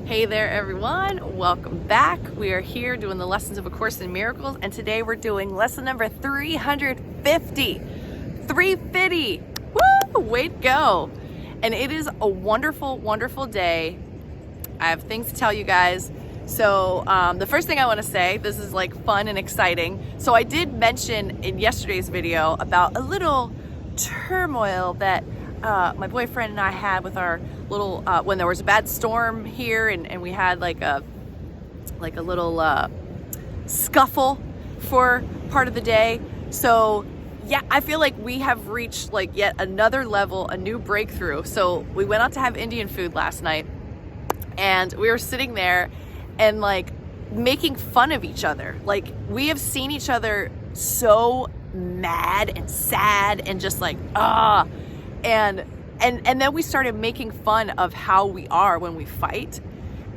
Hey there everyone, welcome back. We are here doing the lessons of A Course in Miracles, and today we're doing lesson number 350. 350! Woo! Way to go! And it is a wonderful, wonderful day. I have things to tell you guys. So the first thing I want to say, this is like fun and exciting. So I did mention in yesterday's video about a little turmoil that my boyfriend and I had with our little, when there was a bad storm here and we had like a little scuffle for part of the day. So yeah, I feel like we have reached like yet another level, a new breakthrough. So we went out to have Indian food last night and we were sitting there and like making fun of each other. Like we have seen each other so mad and sad and just like, and then we started making fun of how we are when we fight.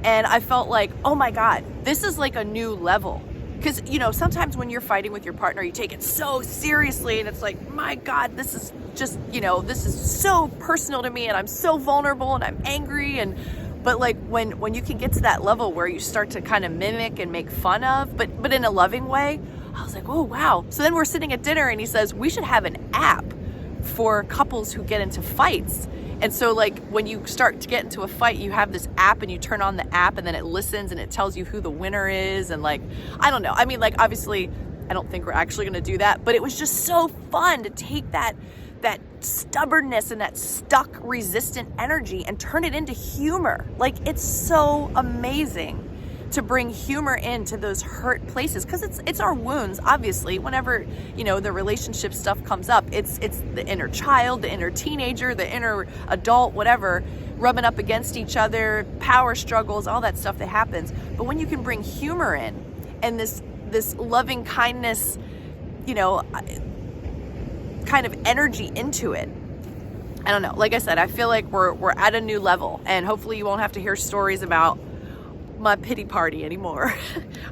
And I felt like, oh my God, this is like a new level. Because, you know, sometimes when you're fighting with your partner, you take it so seriously and it's like, my God, this is just, you know, this is so personal to me and I'm so vulnerable and I'm angry. But like when you can get to that level where you start to kind of mimic and make fun of, but in a loving way, I was like, oh, wow. So then we're sitting at dinner and he says, we should have an app for couples who get into fights. And so like when you start to get into a fight, you have this app and you turn on the app and then it listens and it tells you who the winner is. And like, I don't know. I mean, like, obviously I don't think we're actually going to do that, but it was just so fun to take that stubbornness and that stuck resistant energy and turn it into humor. Like it's so amazing to bring humor into those hurt places, because it's our wounds. Obviously, whenever, you know, the relationship stuff comes up, it's the inner child, the inner teenager, the inner adult, whatever, rubbing up against each other, power struggles, all that stuff that happens. But when you can bring humor in and this loving kindness, you know, kind of energy into it, I don't know. Like I said, I feel like we're at a new level, and hopefully you won't have to hear stories about my pity party anymore.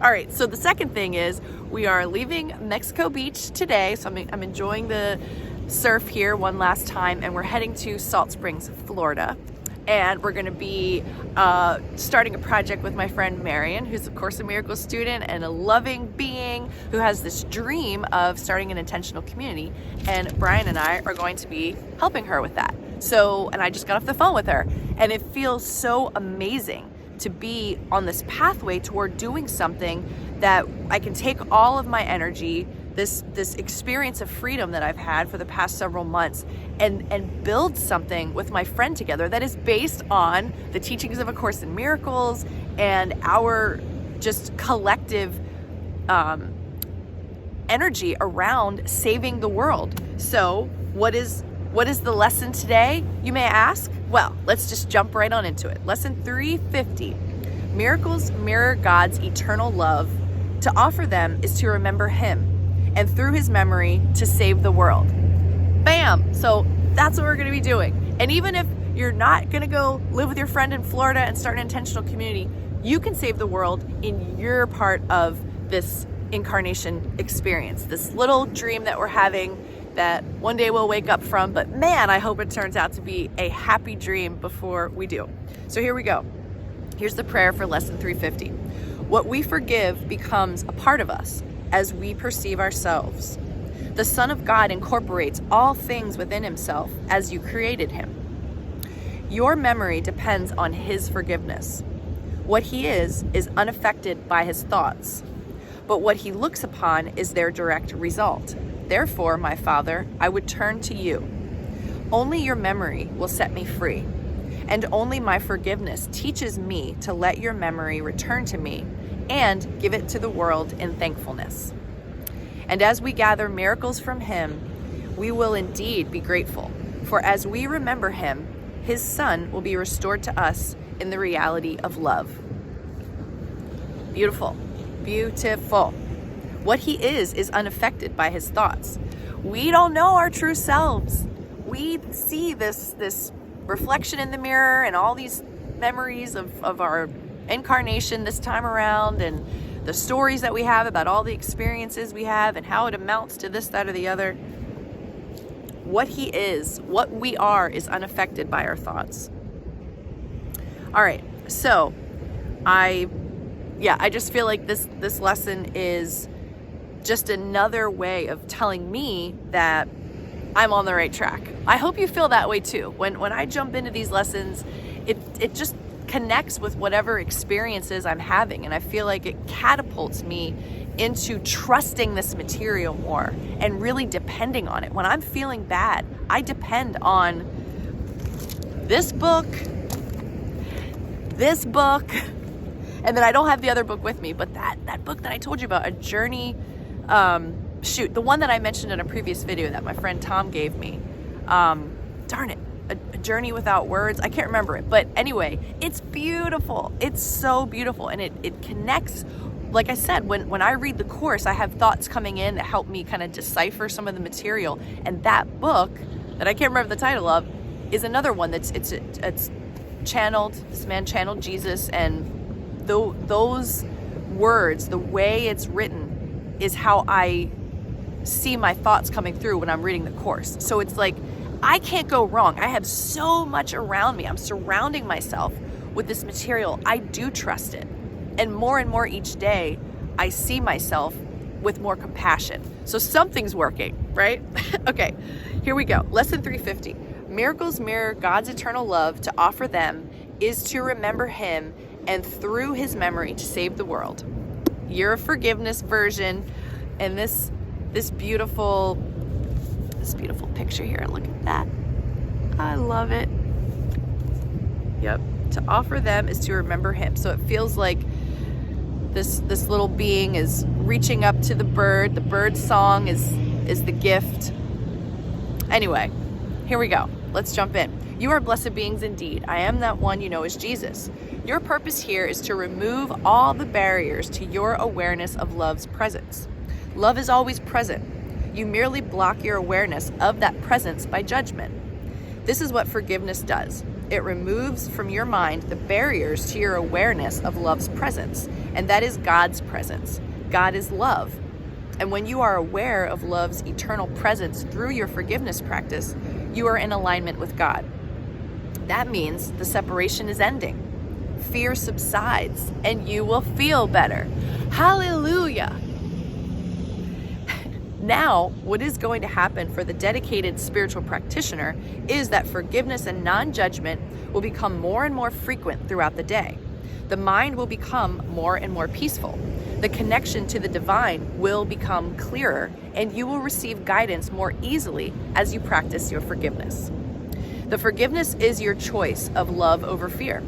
All right, so the second thing is we are leaving Mexico Beach today. So I'm enjoying the surf here one last time, and we're heading to Salt Springs, Florida. And we're gonna be starting a project with my friend Marion, who's a Course in Miracles student and a loving being who has this dream of starting an intentional community. And Brian and I are going to be helping her with that. So, and I just got off the phone with her, and it feels so amazing to be on this pathway toward doing something that I can take all of my energy, this experience of freedom that I've had for the past several months, and build something with my friend together that is based on the teachings of A Course in Miracles and our just collective energy around saving the world. So what is the lesson today, you may ask? Well, let's just jump right on into it. Lesson 350. Miracles mirror God's eternal love. To offer them is to remember Him, and through His memory, to save the world. Bam! So that's what we're going to be doing. And even if you're not going to go live with your friend in Florida and start an intentional community, you can save the world in your part of this incarnation experience, this little dream that we're having that one day we'll wake up from. But man, I hope it turns out to be a happy dream before we do. So here we go. Here's the prayer for lesson 350. What we forgive becomes a part of us as we perceive ourselves. The Son of God incorporates all things within Himself as you created Him. Your memory depends on His forgiveness. What He is unaffected by His thoughts, but what He looks upon is their direct result. Therefore, my Father, I would turn to you. Only your memory will set me free, and only my forgiveness teaches me to let your memory return to me and give it to the world in thankfulness. And as we gather miracles from Him, we will indeed be grateful, for as we remember Him, His Son will be restored to us in the reality of love. Beautiful, beautiful. What He is unaffected by His thoughts. We don't know our true selves. We see this reflection in the mirror and all these memories of our incarnation this time around, and the stories that we have about all the experiences we have and how it amounts to this, that, or the other. What He is, what we are, is unaffected by our thoughts. All right, so I just feel like this lesson is just another way of telling me that I'm on the right track. I hope you feel that way too. When I jump into these lessons, it just connects with whatever experiences I'm having, and I feel like it catapults me into trusting this material more and really depending on it. When I'm feeling bad, I depend on this book, and then I don't have the other book with me, but that book that I told you about, A Journey, the one that I mentioned in a previous video that my friend Tom gave me, darn it, A Journey Without Words, I can't remember it, but anyway, it's beautiful. It's so beautiful, and it connects. Like I said, when I read the course, I have thoughts coming in that help me kind of decipher some of the material, and that book that I can't remember the title of is another one that's it's channeled. This man channeled Jesus, and those words, the way it's written, is how I see my thoughts coming through when I'm reading the course. So it's like I can't go wrong. I have so much around me. I'm surrounding myself with this material. I do trust it. And more each day, I see myself with more compassion. So something's working, right? Okay, here we go. Lesson 350. Miracles mirror God's eternal love. To offer them is to remember Him, and through His memory to save the world. Year of Forgiveness version, and this beautiful picture here. Look at that. I love it. Yep. To offer them is to remember Him. So it feels like this little being is reaching up to the bird. The bird's song is the gift. Anyway, here we go. Let's jump in. You are blessed beings indeed. I am that one you know as Jesus. Your purpose here is to remove all the barriers to your awareness of love's presence. Love is always present. You merely block your awareness of that presence by judgment. This is what forgiveness does. It removes from your mind the barriers to your awareness of love's presence, and that is God's presence. God is love. And when you are aware of love's eternal presence through your forgiveness practice, you are in alignment with God. That means the separation is ending. Fear subsides, and you will feel better. Hallelujah! Now, what is going to happen for the dedicated spiritual practitioner is that forgiveness and non-judgment will become more and more frequent throughout the day. The mind will become more and more peaceful. The connection to the divine will become clearer, and you will receive guidance more easily as you practice your forgiveness. The forgiveness is your choice of love over fear.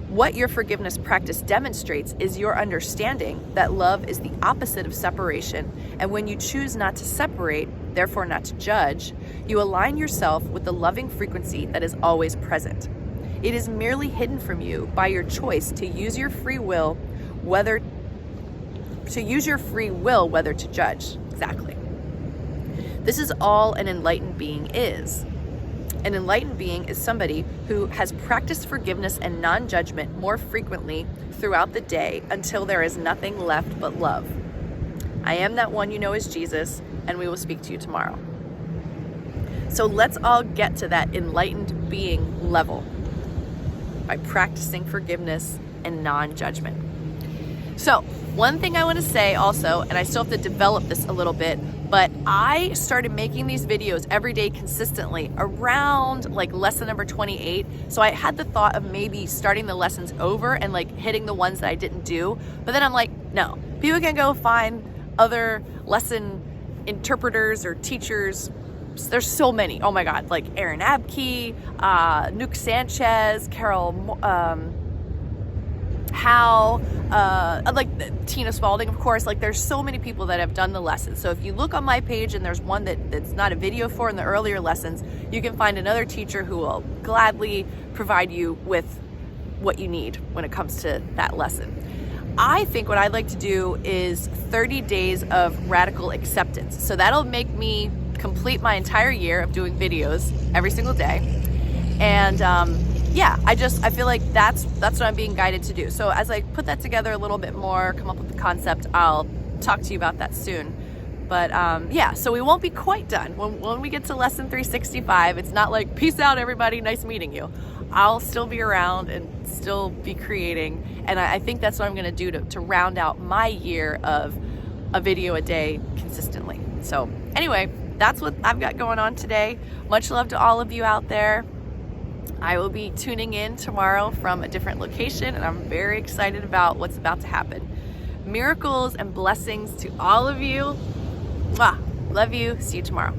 What your forgiveness practice demonstrates is your understanding that love is the opposite of separation, and when you choose not to separate, therefore not to judge, you align yourself with the loving frequency that is always present. It is merely hidden from you by your choice to use your free will whether to judge. Exactly. This is all an enlightened being is. An enlightened being is somebody who has practiced forgiveness and non-judgment more frequently throughout the day until there is nothing left but love. I am that one you know as Jesus, and we will speak to you tomorrow. So let's all get to that enlightened being level by practicing forgiveness and non-judgment. So one thing I want to say also, and I still have to develop this a little bit, but I started making these videos every day consistently around like lesson number 28. So I had the thought of maybe starting the lessons over and like hitting the ones that I didn't do. But then I'm like, no, people can go find other lesson interpreters or teachers. There's so many. Oh my God, like Aaron Abke, Nuke Sanchez, Carol Howe, like Tina Spalding, of course. Like there's so many people that have done the lessons. So if you look on my page and there's one that's not a video for in the earlier lessons, you can find another teacher who will gladly provide you with what you need when it comes to that lesson. I think what I'd like to do is 30 days of radical acceptance. So that'll make me complete my entire year of doing videos every single day. And I feel like that's what I'm being guided to do. So as I put that together a little bit more, come up with the concept, I'll talk to you about that soon. But so we won't be quite done. When we get to lesson 365, it's not like, peace out everybody, nice meeting you. I'll still be around and still be creating. And I think that's what I'm gonna do to round out my year of a video a day consistently. So anyway, that's what I've got going on today. Much love to all of you out there. I will be tuning in tomorrow from a different location, and I'm very excited about what's about to happen. Miracles and blessings to all of you. Mwah. Love you. See you tomorrow.